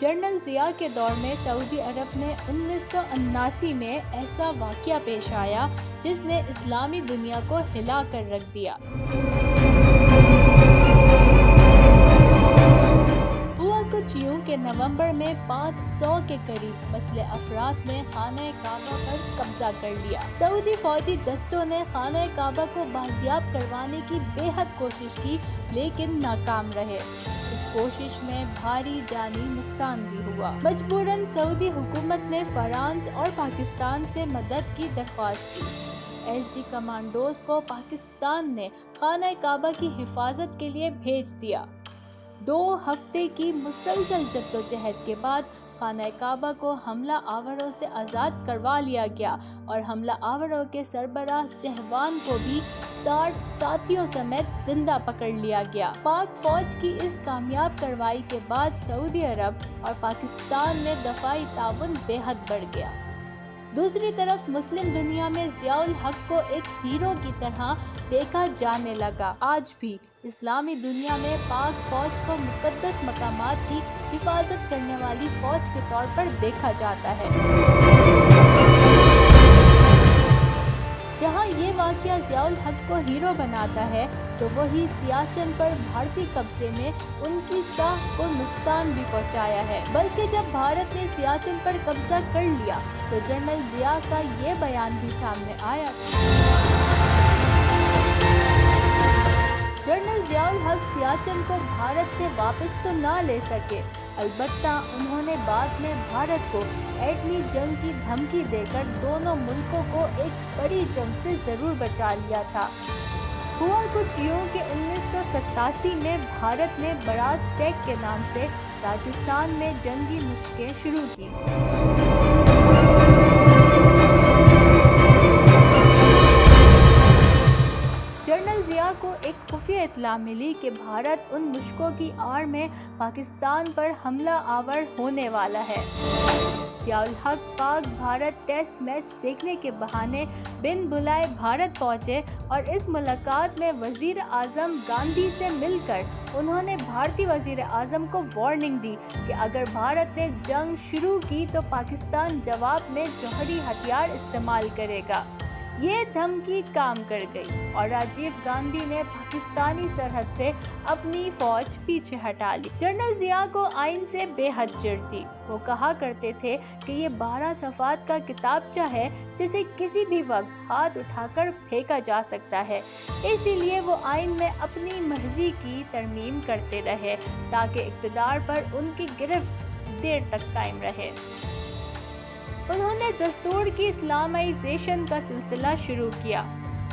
General Zia کے دور میں سعودی عرب میں 1979 میں ایسا واقعہ پیش آیا جس نے اسلامی دنیا کو ہلا کر رکھ دیا۔ ہوا کچھ یوں کہ نومبر میں 500 کے قریب مسلح افراد نے خانہ کعبہ پر قبضہ کر لیا۔ سعودی فوجی دستوں نے خانہ کعبہ کو بازیاب کروانے کی بے حد کوشش کی لیکن ناکام رہے۔ اس کوشش میں بھاری جانی نقصان بھی ہوا۔ مجبوراً سعودی حکومت نے فرانس اور پاکستان سے مدد کی درخواست کی۔ ایس جی کمانڈوز کو پاکستان نے خانہ کعبہ کی حفاظت کے لیے بھیج دیا۔ 2 ہفتے کی مسلسل جدوجہد کے بعد خانہ کعبہ کو حملہ آوروں سے آزاد کروا لیا گیا اور حملہ آوروں کے سربراہ چہوان کو بھی 60 ساتھیوں سمیت زندہ پکڑ لیا گیا۔ پاک فوج کی اس کامیاب کارروائی کے بعد سعودی عرب اور پاکستان میں دفاعی تعاون بے حد بڑھ گیا۔ دوسری طرف مسلم دنیا میں ضیاء الحق کو ایک ہیرو کی طرح دیکھا جانے لگا۔ آج بھی اسلامی دنیا میں پاک فوج کو مقدس مقامات کی حفاظت کرنے والی فوج کے طور پر دیکھا جاتا ہے۔ جہاں یہ واقعہ ضیاء الحق کو ہیرو بناتا ہے تو وہی سیاچن پر بھارتی قبضے نے ان کی ساکھ کو نقصان بھی پہنچایا ہے۔ بلکہ جب بھارت نے سیاچن پر قبضہ کر لیا تو جنرل ضیاء کا یہ بیان بھی سامنے آیا۔ جنرل ضیاء الحق سیاچن کو بھارت سے واپس تو نہ لے سکے، البتہ انہوں نے بعد میں بھارت کو ایٹمی جنگ کی دھمکی دے کر دونوں ملکوں کو ایک بڑی جنگ سے ضرور بچا لیا تھا۔ ہوا کچھ یوں کہ 1987 میں بھارت نے براز ٹیک کے نام سے راجستھان میں جنگی مشقیں شروع کی۔ جنرل ضیاء کو ایک خفیہ اطلاع ملی کہ بھارت ان مشقوں کی آڑ میں پاکستان پر حملہ آور ہونے والا ہے۔ ضیاء الحق پاک بھارت ٹیسٹ میچ دیکھنے کے بہانے بن بلائے بھارت پہنچے اور اس ملاقات میں وزیر اعظم گاندھی سے مل کر انہوں نے بھارتی وزیر اعظم کو وارننگ دی کہ اگر بھارت نے جنگ شروع کی تو پاکستان جواب میں جوہری ہتھیار استعمال کرے گا۔ یہ دھمکی کام کر گئی اور راجیو گاندھی نے پاکستانی سرحد سے اپنی فوج پیچھے ہٹا لی۔ جنرل ضیاء کو آئین سے بے حد چڑ تھی۔ وہ کہا کرتے تھے کہ یہ 12 صفحات کا کتابچہ ہے جسے کسی بھی وقت ہاتھ اٹھا کر پھینکا جا سکتا ہے، اسی لیے وہ آئین میں اپنی مرضی کی ترمیم کرتے رہے تاکہ اقتدار پر ان کی گرفت دیر تک قائم رہے۔ انہوں نے دستور کی اسلامائزیشن کا سلسلہ شروع کیا۔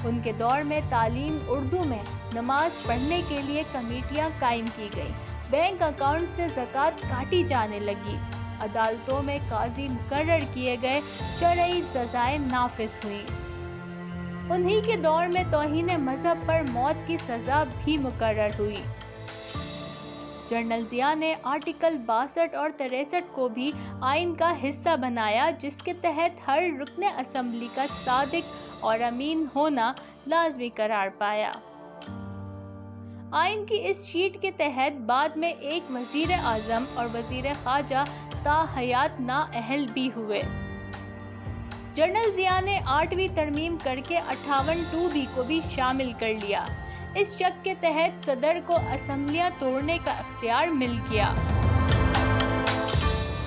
ان کے دور میں تعلیم اردو میں، نماز پڑھنے کے لیے کمیٹیاں قائم کی گئیں، بینک اکاؤنٹ سے زکوٰۃ کاٹی جانے لگی، عدالتوں میں قاضی مقرر کیے گئے، شرعی سزائیں نافذ ہوئیں۔ انہی کے دور میں توہین مذہب پر موت کی سزا بھی مقرر ہوئی۔ جنرل ضیاء نے آرٹیکل 62 اور 63 کو بھی آئین کا حصہ بنایا جس کے تحت ہر رکن اسمبلی کا صادق اور امین ہونا لازمی قرار پایا۔ آئین کی اس شیٹ کے تحت بعد میں ایک وزیر اعظم اور وزیر خارجہ تا حیات نااہل بھی ہوئے۔ جنرل ضیاء نے 8ویں ترمیم کر کے 58(2)B کو بھی شامل کر لیا۔ اس شق کے تحت صدر کو اسمبلیاں توڑنے کا اختیار مل گیا۔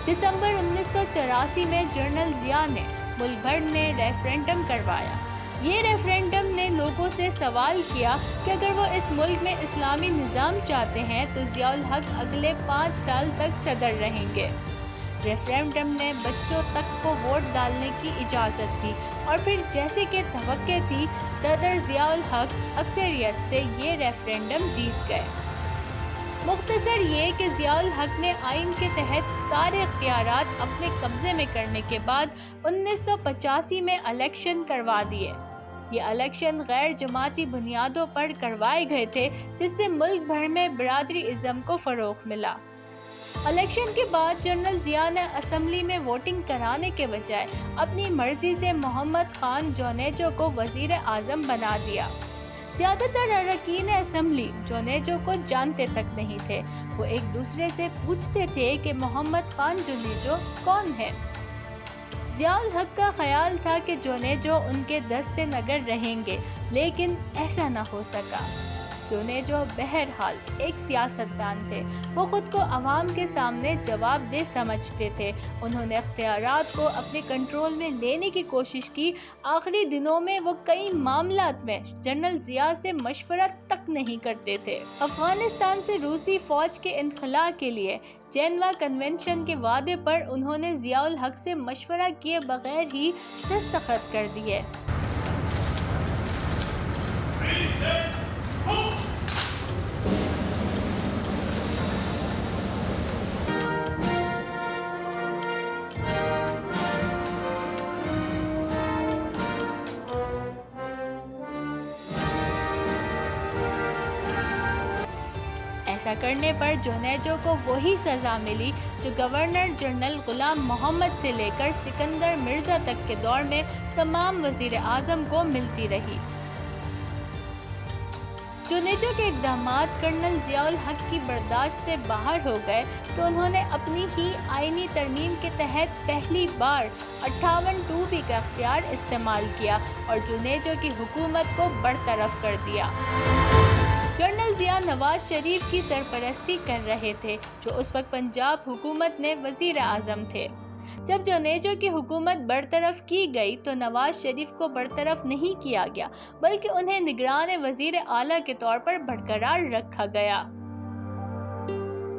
دسمبر 1984 میں جنرل ضیاء نے ملک بھر میں ریفرنڈم کروایا۔ یہ ریفرنڈم نے لوگوں سے سوال کیا کہ اگر وہ اس ملک میں اسلامی نظام چاہتے ہیں تو ضیاء الحق اگلے 5 سال تک صدر رہیں گے۔ ریفرنڈم نے بچوں تک کو ووٹ ڈالنے کی اجازت دی اور پھر جیسے کہ توقع تھی صدر ضیاء الحق اکثریت سے یہ ریفرنڈم جیت گئے۔ مختصر یہ کہ ضیاء الحق نے آئین کے تحت سارے اختیارات اپنے قبضے میں کرنے کے بعد 1985 میں الیکشن کروا دیے۔ یہ الیکشن غیر جماعتی بنیادوں پر کروائے گئے تھے جس سے ملک بھر میں برادری ازم کو فروغ ملا۔ الیکشن کے بعد جنرل ضیاء نے اسمبلی میں ووٹنگ کرانے کے بجائے اپنی مرضی سے محمد خان جونیجو کو وزیر اعظم بنا دیا۔ زیادہ تر اراکین اسمبلی جونیجو کو جانتے تک نہیں تھے۔ وہ ایک دوسرے سے پوچھتے تھے کہ محمد خان جونیجو کون ہے۔ ضیاء الحق کا خیال تھا کہ جونیجو ان کے دست نگر رہیں گے، لیکن ایسا نہ ہو سکا۔ جونیجو بہرحال ایک سیاستدان تھے، وہ خود کو عوام کے سامنے جواب دہ سمجھتے تھے۔ انہوں نے اختیارات کو اپنے کنٹرول میں لینے کی کوشش کی۔ آخری دنوں میں وہ کئی معاملات میں جنرل ضیاء سے مشورہ تک نہیں کرتے تھے۔ افغانستان سے روسی فوج کے انخلاء کے لیے جنیوا کنونشن کے وعدے پر انہوں نے ضیاء الحق سے مشورہ کیے بغیر ہی دستخط کر دیے۔ ایسا کرنے پر جونیجو کو وہی سزا ملی جو گورنر جنرل غلام محمد سے لے کر سکندر مرزا تک کے دور میں تمام وزیر اعظم کو ملتی رہی۔ جونیجو کے اقدامات کرنل ضیاء الحق کی برداشت سے باہر ہو گئے تو انہوں نے اپنی ہی آئینی ترمیم کے تحت پہلی بار 58(2) کا اختیار استعمال کیا اور جونیجو کی حکومت کو برطرف کر دیا۔ جنرل ضیاء نواز شریف کی سرپرستی کر رہے تھے، جو اس وقت پنجاب حکومت میں وزیر اعظم تھے۔ جب جونیجو کی حکومت برطرف کی گئی تو نواز شریف کو برطرف نہیں کیا گیا، بلکہ انہیں نگران وزیر اعلیٰ کے طور پر برقرار رکھا گیا۔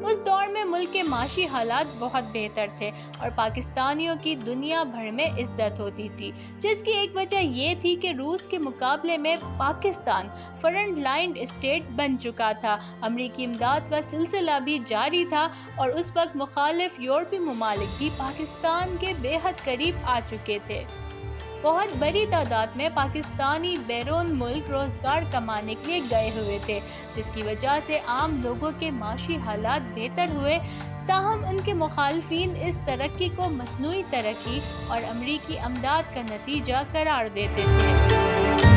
اس دور میں ملک کے معاشی حالات بہت بہتر تھے اور پاکستانیوں کی دنیا بھر میں عزت ہوتی تھی، جس کی ایک وجہ یہ تھی کہ روس کے مقابلے میں پاکستان فرنٹ لائن اسٹیٹ بن چکا تھا، امریکی امداد کا سلسلہ بھی جاری تھا اور اس وقت مخالف یورپی ممالک بھی پاکستان کے بے حد قریب آ چکے تھے۔ بہت بڑی تعداد میں پاکستانی بیرون ملک روزگار کمانے کے لیے گئے ہوئے تھے، جس کی وجہ سے عام لوگوں کے معاشی حالات بہتر ہوئے، تاہم ان کے مخالفین اس ترقی کو مصنوعی ترقی اور امریکی امداد کا نتیجہ قرار دیتے تھے۔